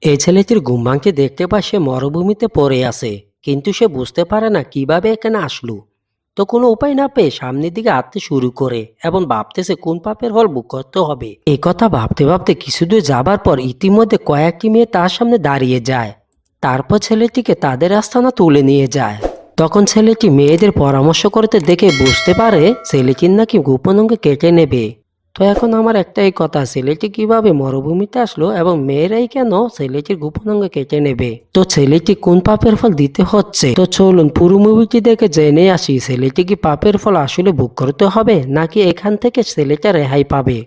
এই ছেলেটির ঘুম ভাঙতে দেখতে পায় সে মরুভূমিতে পড়ে আছে, কিন্তু সে বুঝতে পারে না কিভাবে এখানে আসলো। তো কোনো উপায় না পেয়ে সামনের দিকে হাঁটতে শুরু করে এবং ভাবতেছে কোন পাপের ফল ভোগ করতে হবে। এই কথা ভাবতে ভাবতে কিছু দূর যাবার পর ইতিমধ্যে কয়েকটি মেয়ে তার সামনে দাঁড়িয়ে যায়। তারপর ছেলেটিকে তাদের আস্তানা তুলে নিয়ে যায়। তখন ছেলেটি মেয়েদের পরামর্শ করতে দেখে বুঝতে পারে ছেলেটির নাকি গোপন অঙ্গ কেটে নেবে। তো এখন আমার একটাই কথা, ছেলেটি কিভাবে মরুভূমিতে আসলো এবং মেয়েরাই কেন ছেলেটির গোপন অঙ্গ কেটে নেবে? তো ছেলেটি কোন পাপের ফল দিতে হচ্ছে? তো চলুন পুরো মুভিটি দেখে জেনে আসি ছেলেটি কি পাপের ফল আসলে ভোগ করতে হবে নাকি এখান থেকে ছেলেটা রেহাই পাবে।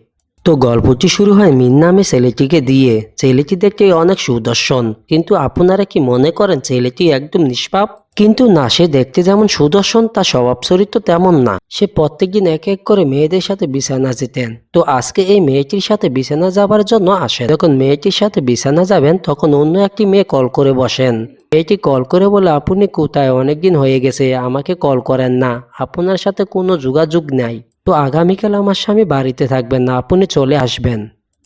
তো গল্পটি শুরু হয় মিন নামে ছেলেটিকে দিয়ে। ছেলেটি দেখতে অনেক সুদর্শন, কিন্তু আপনারা কি মনে করেন ছেলেটি একদম নিষ্পাপ? কিন্তু না, সে দেখতে যেমন সুদর্শন তার স্বভাব চরিত্র তেমন না। সে প্রত্যেকদিন এক এক করে মেয়েদের সাথে বিছানা যেতেন। তো আজকে এই মেয়েটির সাথে বিছানা যাবার জন্য আসেন। যখন মেয়েটির সাথে বিছানা যাবেন তখন অন্য একটি মেয়ে কল করে বসেন। মেয়েটি কল করে বলে, আপনি কোথায়? অনেকদিন হয়ে গেছে, আমাকে কল করেন না, আপনার সাথে কোনো যোগাযোগ নাই। তো আগামীকাল আমার স্বামী বাড়িতে থাকবেন না, আপনি চলে আসবেন।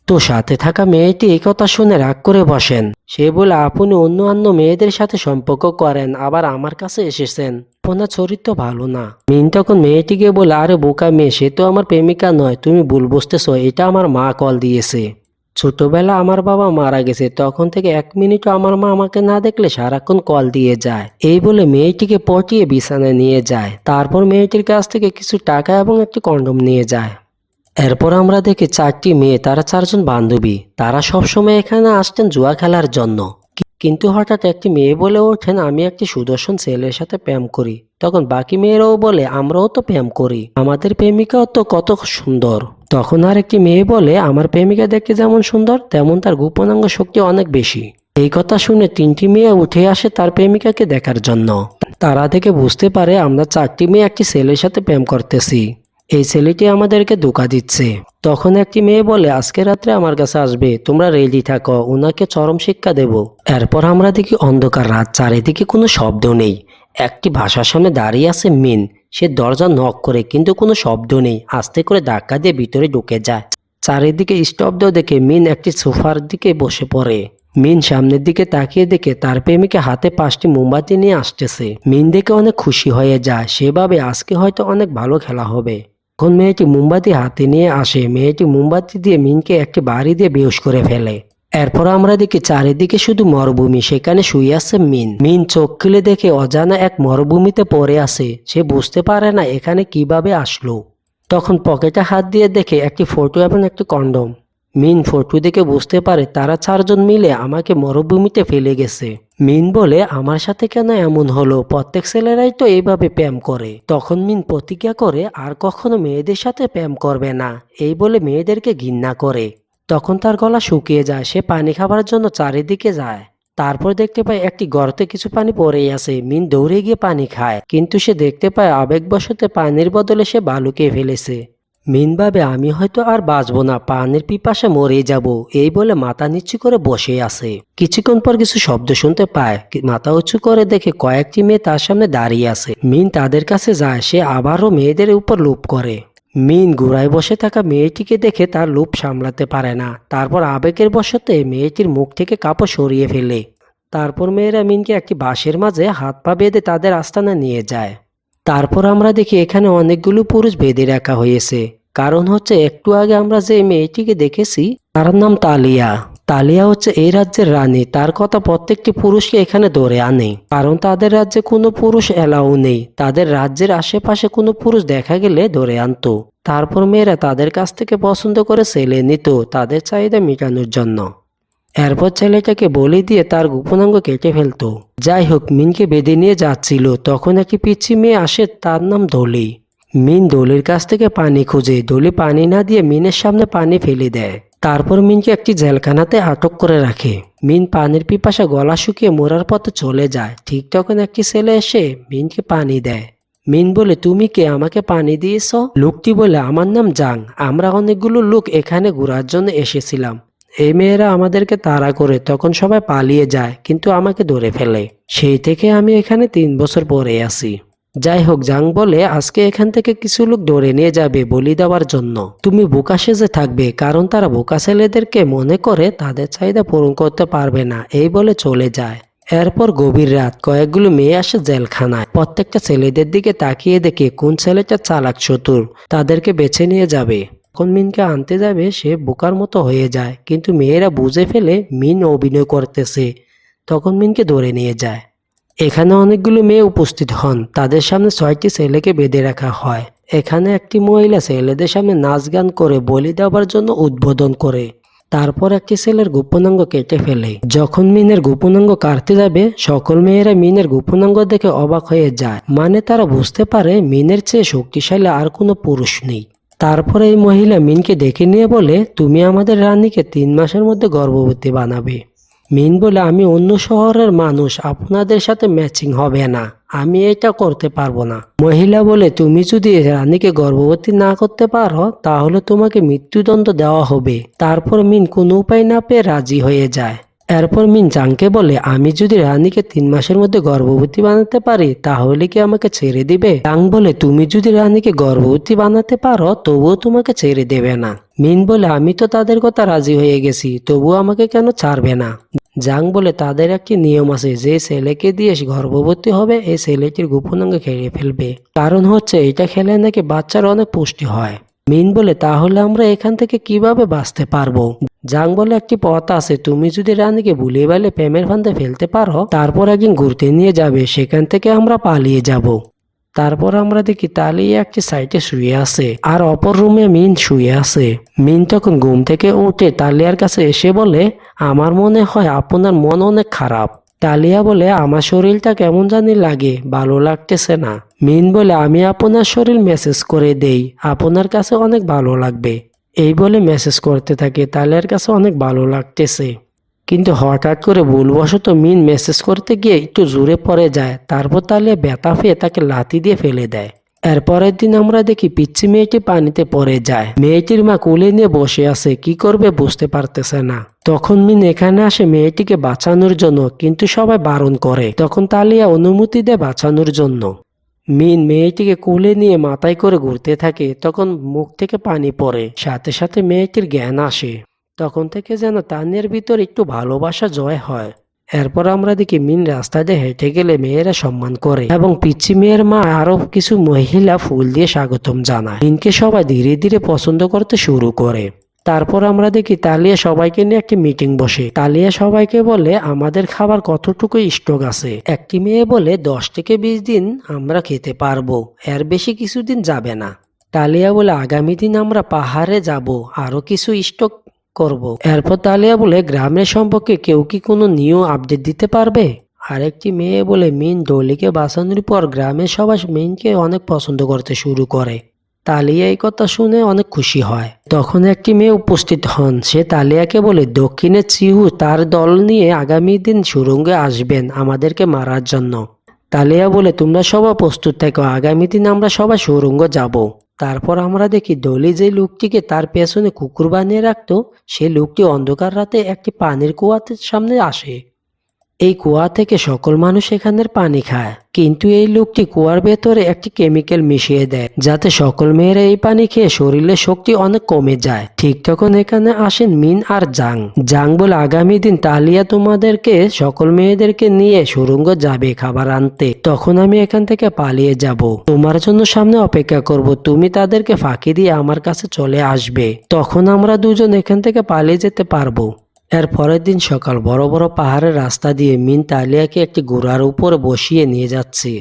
তো সাথে থাকা মেয়েটি এই কথা শুনে রাগ করে বসেন। সে বলে, আপনি অন্য মেয়েদের সাথে সম্পর্ক করেন আবার আমার কাছে এসেছেন, আপনার চরিত্র ভালো না। মিন তখন মেয়েটিকে বলে, আরে বোকা মেয়ে, সে তো আমার প্রেমিকা নয়, তুমি ভুল বুঝতেছো, এটা আমার মা কল দিয়েছে। ছোটবেলা আমার বাবা মারা গেছে, তখন থেকে এক মিনিটও আমার মা আমাকে না দেখলে সারাক্ষণ কল দিয়ে যায়। এই বলে মেয়েটিকে পটিয়ে বিছানায় নিয়ে যায়। তারপর মেয়েটির কাছ থেকে কিছু টাকা এবং একটি কন্ডম নিয়ে যায়। এরপর আমরা দেখি চারটি মেয়ে, তারা চারজন বান্ধবী। তারা সবসময় এখানে আসতেন জুয়া খেলার জন্য। কিন্তু হঠাৎ একটি মেয়ে বলে ওঠেন, আমি একটি সুদর্শন ছেলের সাথে প্রেম করি। তখন বাকি মেয়েরাও বলে, আমরাও তো প্রেম করি, আমাদের প্রেমিকাও তো কত সুন্দর। তখন আর একটি মেয়ে বলে, আমার প্রেমিকা দেখতে যেমন সুন্দর তেমন তার গোপনাঙ্গ শক্তি অনেক বেশি। এই কথা শুনে তিনটি মেয়ে উঠে আসে তার প্রেমিকাকে দেখার জন্য। তারা থেকে বুঝতে পারে আমরা চারটি মেয়ে একটি ছেলের সাথে প্রেম করতেছি, এই ছেলেটি আমাদেরকে ধোঁকা দিচ্ছে। তখন একটি মেয়ে বলে, আজকে রাত্রে আমার কাছে আসবে, তোমরা রেডি থাকো, ওনাকে চরম শিক্ষা দেব। এরপর আমরা দেখি অন্ধকার রাত, চারিদিকে কোনো শব্দ নেই। একটি বাসার সামনে দাঁড়িয়ে আছে মিন। সে দরজা নক করে কিন্তু কোনো শব্দ নেই, আস্তে করে ধাক্কা দিয়ে ভিতরে ঢুকে যায়। চারিদিকে স্তব্ধ দেখে মিন একটি সোফার দিকে বসে পড়ে। মিন সামনের দিকে তাকিয়ে দেখে তার প্রেমিকা হাতে 5টি মোমবাতি নিয়ে আসতেছে। মিন দেখে অনেক খুশি হয়ে যায়, সেভাবে আজকে হয়তো অনেক ভালো খেলা হবে। তখন মেয়েটি মোমবাতি হাতে নিয়ে আসে। মেয়েটি মোমবাতি দিয়ে মিনকে একটি বাড়ি দিয়ে বেহুশ করে ফেলে। এরপর আমরা দেখি চারিদিকে শুধু মরুভূমি, সেখানে শুয়ে আছে মিন। মিন চোখ খুলে দেখে অজানা এক মরুভূমিতে পড়ে আছে। সে বুঝতে পারে না এখানে কিভাবে আসলো। তখন পকেটে হাত দিয়ে দেখে একটি ফটো এবং একটি কন্ডম। মিন ফটো দেখে বুঝতে পারে তারা চারজন মিলে আমাকে মরুভূমিতে ফেলে গেছে। মিন বলে, আমার সাথে কেন এমন হলো? প্রত্যেক ছেলেরাই তো এইভাবে প্রেম করে। তখন মিন প্রতিজ্ঞা করে আর কখনো মেয়েদের সাথে প্রেম করবে না, এই বলে মেয়েদেরকে ঘৃণা করে। তখন তার গলা শুকিয়ে যায়, সে পানি খাবার জন্য চারিদিকে যায়। তারপর দেখতে পায় একটি গর্তে কিছু পানি পড়েই আছে। মিন দৌড়ে গিয়ে পানি খায়, কিন্তু সে দেখতে পায় আবেগবশতে পানির বদলে সে বালুকে ফেলেছে। মিন ভাবে, আমি হয়তো আর বাঁচবো না, পানির পিপাসা মরে যাব, এই বলে মাথা নিচু করে বসে আছে। কিছুক্ষণ পর কিছু শব্দ শুনতে পায়। মাথা উঁচু করে দেখে কয়েকটি মেয়ে তার সামনে দাঁড়িয়ে আছে। মিন তাদের কাছে যায়। সে আবারও মেয়েদের উপর লোভ করে। মিন ঘোড়ায় বসে থাকা মেয়েটিকে দেখে তার লোভ সামলাতে পারে না। তারপর আবেগের বশতে মেয়েটির মুখ থেকে কাপড় সরিয়ে ফেলে। তারপর মেয়েরা মিনকে একটি বাঁশের মাঝে হাত পা বেঁধে তাদের আস্তানা নিয়ে যায়। তারপর আমরা দেখি এখানে অনেকগুলো পুরুষ বেঁধে রাখা হয়েছে। কারণ হচ্ছে একটু আগে আমরা যে মেয়েটিকে দেখেছি তার নাম তালিয়া। তালিয়া হচ্ছে এই রাজ্যের রানী। তার কথা প্রত্যেকটি পুরুষকে এখানে ধরে আনে, কারণ তাদের রাজ্যে কোনো পুরুষ এলাও নেই। তাদের রাজ্যের আশেপাশে কোনো পুরুষ দেখা গেলে ধরে আনতো। তারপর মেয়েরা তাদের কাছ থেকে পছন্দ করে ছেলে নিত তাদের চাহিদা মেটানোর জন্য। এরপর ছেলেটাকে বলি দিয়ে তার গোপনাঙ্গ কেটে ফেলতো। যাই হোক, মিনকে বেঁধে নিয়ে যাচ্ছিল, তখন একটি পিচ্ছি মেয়ে আসে, তার নাম দলি। মিন দলির কাছ থেকে পানি খুঁজে। দলি পানি না দিয়ে মিনের সামনে পানি ফেলে দেয়। তারপর মিনকে একটি জেলখানাতে আটক করে রাখে। মিন পানির পিপাসা গলা শুকিয়ে মরার পথে চলে যায়। ঠিক তখন একটি ছেলে এসে মিনকে পানি দেয়। মিন বলে, তুমি কে, আমাকে পানি দিয়েছ? লোকটি বলে, আমার নাম জাং, আমরা অনেকগুলো লোক এখানে ঘোরার জন্য এসেছিলাম। এই মেয়েরা আমাদেরকে তাড়া করে, তখন সবাই পালিয়ে যায় কিন্তু আমাকে ধরে ফেলে। সেই থেকে আমি এখানে 3 বছর পরে আছি। যাই হোক, জাং বলে আজকে এখান থেকে কিছু লোক ধরে নিয়ে যাবে বলি দেওয়ার জন্য। তুমি বোকা সেজে থাকবে, কারণ তারা বোকা ছেলেদেরকে মনে করে তাদের চাহিদা পূরণ করতে পারবে না, এই বলে চলে যায়। এরপর গভীর রাত, কয়েকগুলো মেয়ে আসে জেলখানায়। প্রত্যেকটা ছেলেদের দিকে তাকিয়ে দেখে কোন ছেলেটা চালাক চতুর তাদেরকে বেছে নিয়ে যাবে। যখন মিনকে আনতে যাবে সে বোকার মতো হয়ে যায়, কিন্তু মেয়েরা বুঝে ফেলে মিন অভিনয় করতেছে। তখন মিনকে ধরে নিয়ে যায়। এখানে অনেকগুলো মেয়ে উপস্থিত হন, তাদের সামনে 6টি ছেলেকে বেঁধে রাখা হয়। এখানে একটি মহিলা ছেলেদের সামনে নাচ গান করে বলি দেওয়ার জন্য উদ্বোধন করে। তারপর একটি ছেলের গোপনাঙ্গ কেটে ফেলে। যখন মিনের গোপনাঙ্গ কাটতে যাবে, সকল মেয়েরা মিনের গোপনাঙ্গ দেখে অবাক হয়ে যায়। মানে তারা বুঝতে পারে মিনের চেয়ে শক্তিশালী আর কোনো পুরুষ নেই। তারপরে এই মহিলা মিনকে ডেকে নিয়ে বলে, তুমি আমাদের রানীকে 3 মাসের মধ্যে গর্ভবতী বানাবে। মিন বলে, আমি অন্য শহরের মানুষ, আপনাদের সাথে ম্যাচিং হবে না, আমি এটা করতে পারবো না। মহিলা বলে, তুমি যদি রানীকে গর্ভবতী না করতে পারো তাহলে তোমাকে মৃত্যুদণ্ড দেওয়া হবে। তারপর মিন কোনো উপায় না পেয়ে রাজি হয়ে যায়। এরপর মিন জাংকে বলে, আমি যদি রানীকে 3 মাসের মধ্যে গর্ভবতী বানাতে পারি তাহলে কি আমাকে ছেড়ে দিবে? জাং বলে, তুমি যদি রানীকে গর্ভবতী বানাতে পারো তবুও তোমাকে ছেড়ে দেবে না। মিন বলে, আমি তো তাদের কথা রাজি হয়ে গেছি, তবুও আমাকে কেন ছাড়বে না? জাং বলে, তাদের একটি নিয়ম আছে, যে ছেলেকে দিয়ে গর্ভবতী হবে এই ছেলেটির গোপনাঙ্গ খেয়ে ফেলবে। কারণ হচ্ছে এটা খেলে নাকি বাচ্চার অনেক পুষ্টি হয়। মিন বলে, তাহলে আমরা এখান থেকে কিভাবে বাঁচতে পারবো? জাং বলে, একটি পথ আছে, তুমি যদি রানীকে ভুলিয়ে বালে প্রেমের ফান্দে ফেলতে পারো তারপর একদিন ঘুরতে নিয়ে যাবে, সেখান থেকে আমরা পালিয়ে যাব। তারপর আমরা দেখি তালিয়া একটি সাইডে শুয়ে আছে আর অপর রুমে মিন শুয়ে আছে। মিন তখন ঘুম থেকে উঠে তালিয়ার কাছে এসে বলে, আমার মনে হয় আপনার মন অনেক খারাপ। তালিয়া বলে, আমার শরীরটা কেমন জানি লাগে, ভালো লাগতেছে না। মিন বলে, আমি আপনার শরীর মেসেজ করে দেই, আপনার কাছে অনেক ভালো লাগবে। এই বলে মেসেজ করতে থাকে। তালিয়ার কাছে অনেক ভালো লাগতেছে, কিন্তু হঠাৎ করে ভুলবশত মিন মেসেজ করতে গিয়ে একটু জোরে পড়ে যায়। তারপর তালিয়া ব্যথা পেয়ে তাকে লাথি দিয়ে ফেলে দেয়। এরপরের দিন আমরা দেখি পিচ্চি মেয়েটি পানিতে পড়ে যায়। মেয়েটির মা কোলে নিয়ে বসে আছে, কি করবে বুঝতে পারতেছে না। তখন মিন এখানে আসে মেয়েটিকে বাঁচানোর জন্য, কিন্তু সবাই বারণ করে। তখন তালিয়া অনুমতি দেয় বাঁচানোর জন্য। মিন মেয়েটিকে কোলে নিয়ে মাথায় করে ঘুরতে থাকে। তখন মুখ থেকে পানি পড়ে, সাথে সাথে মেয়েটির জ্ঞান আসে। তখন থেকে যেন তানিয়ার ভিতর একটু ভালোবাসা জয় হয়। এরপর আমরা দেখি মিন রাস্তা দিয়ে হেঁটে গেলে মেয়েরা সম্মান করে এবং পিচ্চি মেয়ের মা আরো কিছু মহিলা ফুল দিয়ে স্বাগতম জানায়। মিনকে সবাই ধীরে ধীরে পছন্দ করতে শুরু করে। তারপর আমরা দেখি তালিয়া সবাইকে নিয়ে একটি মিটিং বসে। তালিয়া সবাইকে বলে, আমাদের খাবার কতটুকু স্টক আছে? একটি মেয়ে বলে, 10 থেকে 20 দিন আমরা খেতে পারবো, এর বেশি কিছুদিন যাবে না। তালিয়া বলে, আগামী দিন আমরা পাহাড়ে যাব, আরো কিছু স্টক করব। এরপর তালিয়া বলে, গ্রামের সম্পর্কে কেউ কি কোনো নিউ আপডেট দিতে পারবে? আরেকটি মেয়ে বলে, মিন ডলিকে বাঁচানোর পর গ্রামের সবাই মিনকে অনেক পছন্দ করতে শুরু করে। তালিয়া এই কথা শুনে অনেক খুশি হয়। তখন একটি মেয়ে উপস্থিত হন, সে তালিয়াকে বলে, দক্ষিণে চিহু তার দল নিয়ে আগামী দিন সুড়ঙ্গে আসবেন আমাদেরকে মারার জন্য। তালিয়া বলে, তোমরা সবাই প্রস্তুত থেকো, আগামী দিন আমরা সবাই সুড়ঙ্গ যাব। তারপর আমরা দেখি ডলি যে লোকটিকে তার পেছনে কুকুর বানিয়ে রাখতো, সে লোকটি অন্ধকার রাতে একটি পানির কুয়ার সামনে আসে। এই কুয়া থেকে সকল মানুষ এখানের পানি খায়, কিন্তু এই লোকটি কুয়ার ভেতরে একটি কেমিক্যাল মিশিয়ে দেয় যাতে সকল মেয়েরা এই পানি খেয়ে শরীরের শক্তি অনেক কমে যায়। ঠিক তখন এখানে আসেন মিন আর জাং। জাং বলে, আগামী দিন তালিয়া তোমাদেরকে সকল মেয়েদেরকে নিয়ে সুড়ঙ্গ যাবে খাবার আনতে, তখন আমি এখান থেকে পালিয়ে যাব, তোমার জন্য সামনে অপেক্ষা করব, তুমি তাদেরকে ফাঁকি দিয়ে আমার কাছে চলে আসবে, তখন আমরা দুজন এখান থেকে পালিয়ে যেতে পারবো। এর পরের দিন সকাল, বড় বড় পাহাড়ের রাস্তা দিয়ে মিন তালিয়াকে একটি ঘোড়ার উপরে বসিয়ে নিয়ে যাচ্ছে।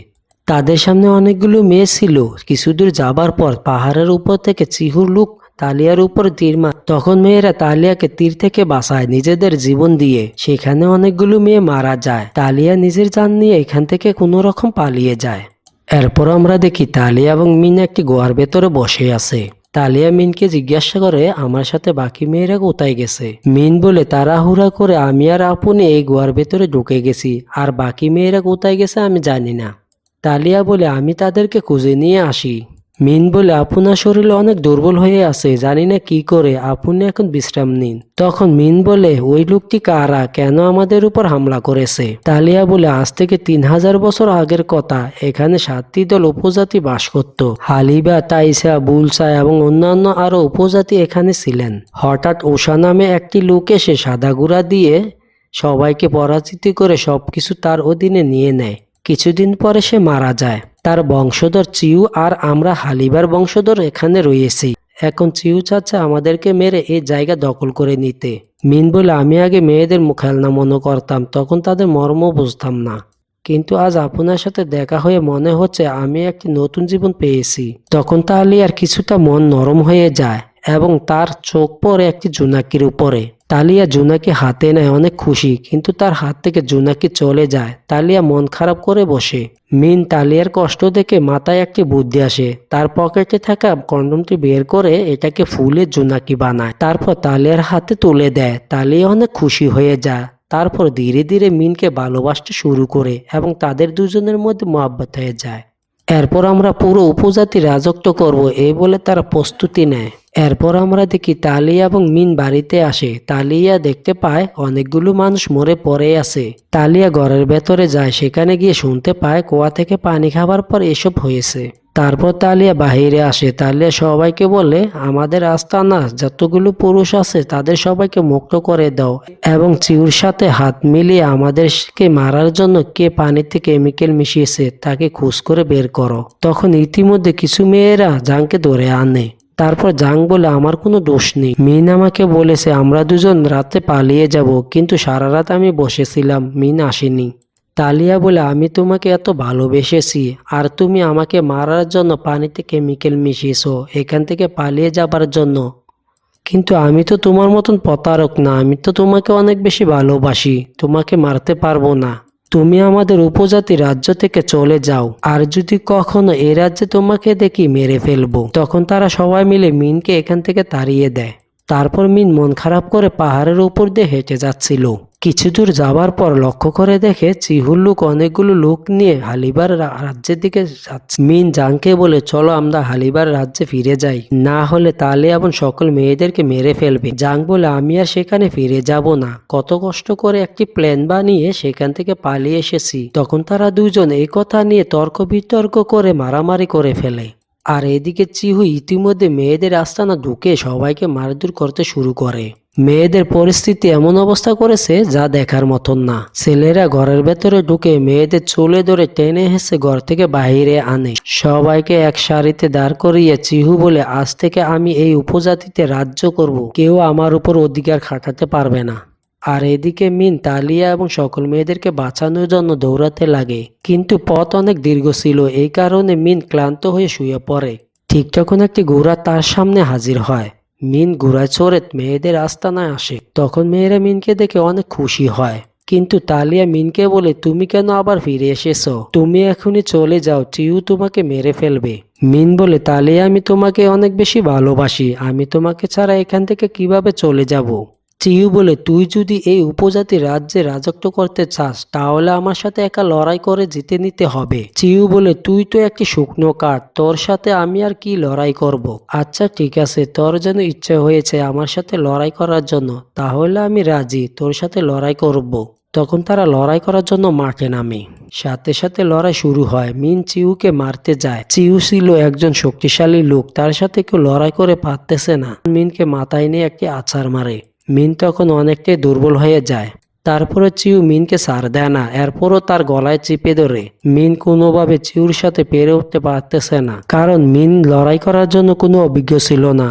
তাদের সামনে অনেকগুলো মেয়ে ছিল। কিছুদূর যাবার পর পাহাড়ের উপর থেকে চিহুর লোক তালিয়ার উপর তীর মারে। তখন মেয়েরা তালিয়াকে তীর থেকে বাঁচায় নিজেদের জীবন দিয়ে। সেখানে অনেকগুলো মেয়ে মারা যায়। তালিয়া নিজের জান নিয়ে এখান থেকে কোনো রকম পালিয়ে যায়। এরপর আমরা দেখি তালিয়া এবং মিন একটি গুহার ভেতরে বসে আছে। তালিয়া মিনকে জিজ্ঞাসা করে, আমার সাথে বাকি মেয়েরা কোথায় গেছে? মিন বলে, তাড়াহুড়া করে আমি আর আপনি এই গুহার ভেতরে ঢুকে গেছি, আর বাকি মেয়েরা কোথায় গেছে আমি জানি না। তালিয়া বলে, আমি তাদেরকে খুঁজে নিয়ে আসি। মিন বলে, আপনার শরীর অনেক দুর্বল হয়ে আছে, জানি না কি করে, আপনি এখন বিশ্রাম নিন। তখন মিন বলে, ওই লোকটি কারা, কেন আমাদের উপর হামলা করেছে? তালিয়া বলে, আজ থেকে 3000 বছর আগের কথা, এখানে 7টি দল উপজাতি বাস করত। হালিবা, তাইসা, বুলসা এবং অন্যান্য আরো উপজাতি এখানে ছিলেন। হঠাৎ ওষা নামে একটি লোক এসে সাদা গুঁড়া দিয়ে সবাইকে পরাজিত করে সবকিছু তার অধীনে নিয়ে নেয়। কিছুদিন পরে সে মারা যায়। তার বংশধর চিউ আর আমরা হালিবার বংশধর এখানে রয়েছি। এখন চিউ চাচ্ছে আমাদেরকে মেরে এই জায়গা দখল করে নিতে। মিন বলে, আমি আগে মেয়েদের খেলনা মনে করতাম, তখন তাদের মর্ম বুঝতাম না, কিন্তু আজ আপনার সাথে দেখা হয়ে মনে হচ্ছে আমি একটি নতুন জীবন পেয়েছি। তখন তালিয়ার কিছুটা মন নরম হয়ে যায় এবং তার চোখ পড়ে একটি জোনাকির উপরে। তালিয়া জোনাকি হাতে নেয়, অনেক খুশি, কিন্তু তার হাত থেকে জোনাকি চলে যায়। তালিয়া মন খারাপ করে বসে। মিন তালিয়ার কষ্ট দেখে মাথায় একটি বুদ্ধি আসে। তার পকেটে থাকা কন্ডমটি বের করে এটাকে ফুলের জোনাকি বানায়, তারপর তালিয়ার হাতে তুলে দেয়। তালিয়া অনেক খুশি হয়ে যায়। তারপর ধীরে ধীরে মিনকে ভালোবাসতে শুরু করে এবং তাদের দুজনের মধ্যে মহব্বত হয়ে যায়। এরপর আমরা পুরো উপজাতি রাজত্ব করব এই বলে তারা প্রস্তুতি নেয়। এরপর আমরা দেখি তালিয়া এবং মিন বাড়িতে আসে। তালিয়া দেখতে পায় অনেকগুলো মানুষ মরে পড়ে আছে। তালিয়া ঘরের ভেতরে যায়, সেখানে গিয়ে শুনতে পায় কুয়া থেকে পানি খাবার পর এসব হয়েছে। তারপর তালিয়া বাহিরে আসে। তালিয়া সবাইকে বলে, আমাদের আস্তানা যতগুলো পুরুষ আছে তাদের সবাইকে মুক্ত করে দাও এবং চিউর সাথে হাত মিলিয়ে আমাদেরকে মারার জন্য কে পানিতে কেমিক্যাল মিশিয়েছে তাকে খোঁজ করে বের করো। তখন ইতিমধ্যে কিছু মেয়েরা জাংকে ধরে আনে। তারপর জাং বলে, আমার কোনো দোষ নেই, মিন আমাকে বলেছে আমরা দুজন রাতে পালিয়ে যাব, কিন্তু সারা রাত আমি বসেছিলাম, মিন আসেনি। তালিয়া বলে, আমি তোমাকে এত ভালোবেসেছি আর তুমি আমাকে মারার জন্য পানিতে কেমিক্যাল মিশিয়েছো এখান থেকে পালিয়ে যাবার জন্য, কিন্তু আমি তো তোমার মতন প্রতারক না, আমি তো তোমাকে অনেক বেশি ভালোবাসি, তোমাকে মারতে পারবো না। তুমি আমাদের উপজাতি রাজ্য থেকে চলে যাও, আর যদি কখনো এই রাজ্যে তোমাকে দেখি মেরে ফেলবো। তখন তারা সবাই মিলে মিনকে এখান থেকে তাড়িয়ে দেয়। তারপর মিন মন খারাপ করে পাহাড়ের উপর দিয়ে হেঁটে যাচ্ছিল। কিছু দূর যাবার পর লক্ষ্য করে দেখে চিহুর লোক অনেকগুলো লোক নিয়ে হালিবার রাজ্যের দিকে যাচ্ছে। মিন জাংকে বলে, চলো আমরা হালিবার রাজ্যে ফিরে যাই, না হলে তালে এবং সকল মেয়েদেরকে মেরে ফেলবে। জাং বলে, আমি আর সেখানে ফিরে যাব না, কত কষ্ট করে একটি প্ল্যান বানিয়ে সেখান থেকে পালিয়ে এসেছি। তখন তারা দুজন এই কথা নিয়ে তর্ক বিতর্ক করে মারামারি করে ফেলে। আর এদিকে চিহু ইতিমধ্যে মেয়েদের আস্তানা ঢুকে সবাইকে মারধর করতে শুরু করে। মেয়েদের পরিস্থিতি এমন অবস্থা করেছে যা দেখার মতন না। ছেলেরা ঘরের ভেতরে ঢুকে মেয়েদের চুলে ধরে টেনে হেসে ঘর থেকে বাহিরে আনে। সবাইকে এক সারিতে দাঁড় করিয়ে চিহু বলে, আজ থেকে আমি এই উপজাতিতে রাজ্য করব, কেউ আমার উপর অধিকার খাটাতে পারবে না। আর এদিকে মিন তালিয়া এবং সকল মেয়েদেরকে বাঁচানোর জন্য দৌড়াতে লাগে, কিন্তু পথ অনেক দীর্ঘ ছিল, এই কারণে মিন ক্লান্ত হয়ে শুয়ে পড়ে। ঠিক তখন একটি ঘোড়া তার সামনে হাজির হয়। মিন ঘোড়ায় চড়ে মেয়েদের আস্তানায় আসে। তখন মেয়েরা মিনকে দেখে অনেক খুশি হয়, কিন্তু তালিয়া মিনকে বলে, তুমি কেন আবার ফিরে এসেছো? তুমি এখনই চলে যাও, চিউ তোমাকে মেরে ফেলবে। মিন বলে, তালিয়া আমি তোমাকে অনেক বেশি ভালোবাসি, আমি তোমাকে ছাড়া এখান থেকে কিভাবে চলে যাব? চিউ বলে, তুই যদি এই উপজাতি রাজ্যে রাজত্ব করতে চাস তাহলে আমার সাথে একা লড়াই করে জিতে নিতে হবে। চিউ বলে, তুই তো একটি শুকনো কাঠ, তোর সাথে আমি আর কি লড়াই করব? আচ্ছা ঠিক আছে, তোর যেন ইচ্ছে হয়েছে আমার সাথে লড়াই করার জন্য, তাহলে আমি রাজি, তোর সাথে লড়াই করব। তখন তারা লড়াই করার জন্য মাঠে নামে। সাথে সাথে লড়াই শুরু হয়। মিন চিউকে মারতে যায়। চিউ ছিল একজন শক্তিশালী লোক, তার সাথে কেউ লড়াই করে পারতেছে না। মিনকে মাথায় নিয়ে একটি আছাড় মারে। মিন তখন অনেকটাই দুর্বল হয়ে যায়। তারপরে চিউ মিনকে ছাড় দেয় না, এরপরও তার গলায় চিপে ধরে। মিন কোনোভাবে চিউর সাথে পেরে উঠতে পারতেছে না, কারণ মিন লড়াই করার জন্য কোনো অভিজ্ঞ ছিল না।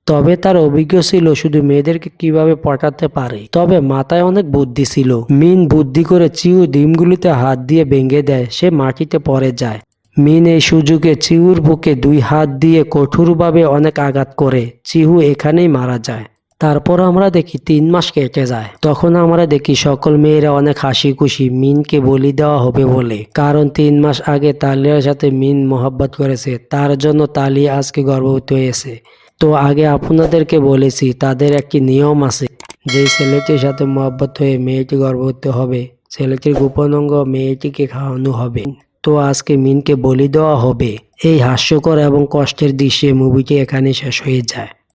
তবে তার অভিজ্ঞ ছিল শুধু মেয়েদেরকে কিভাবে পটাতে পারে, তবে মাথায় অনেক বুদ্ধি ছিল। মিন বুদ্ধি করে চিউ ডিমগুলিতে হাত দিয়ে ভেঙে দেয়, সে মাটিতে পড়ে যায়। মিন এই সুযোগে চিউর বুকে 2 হাত দিয়ে কঠোরভাবে অনেক আঘাত করে। চিহু এখানেই মারা যায়। তারপর আমরা দেখি 3 মাস কেটে যায়। তখন আমরা দেখি সকল মেয়েরা অনেক হাসি খুশি মিনকে বলি দেওয়া হবে বলে, কারণ 3 মাস আগে তালিয়ার সাথে মিন মোহাব্বত করেছে, তার জন্য তালিয়া আজকে গর্ভবতী হয়েছে। তো আগে আপনাদেরকে বলেছি তাদের একটি নিয়ম আছে, যেই ছেলেটির সাথে মোহাব্বত হয়ে মেয়েটি গর্ভবতী হবে ছেলেটির গোপন অঙ্গ মেয়েটিকে খাওয়ানো হবে। তো আজকে মিনকে বলি দেওয়া হবে। এই হাস্যকর এবং কষ্টের দৃশ্যে মুভিটি এখানে শেষ হয়ে যায়।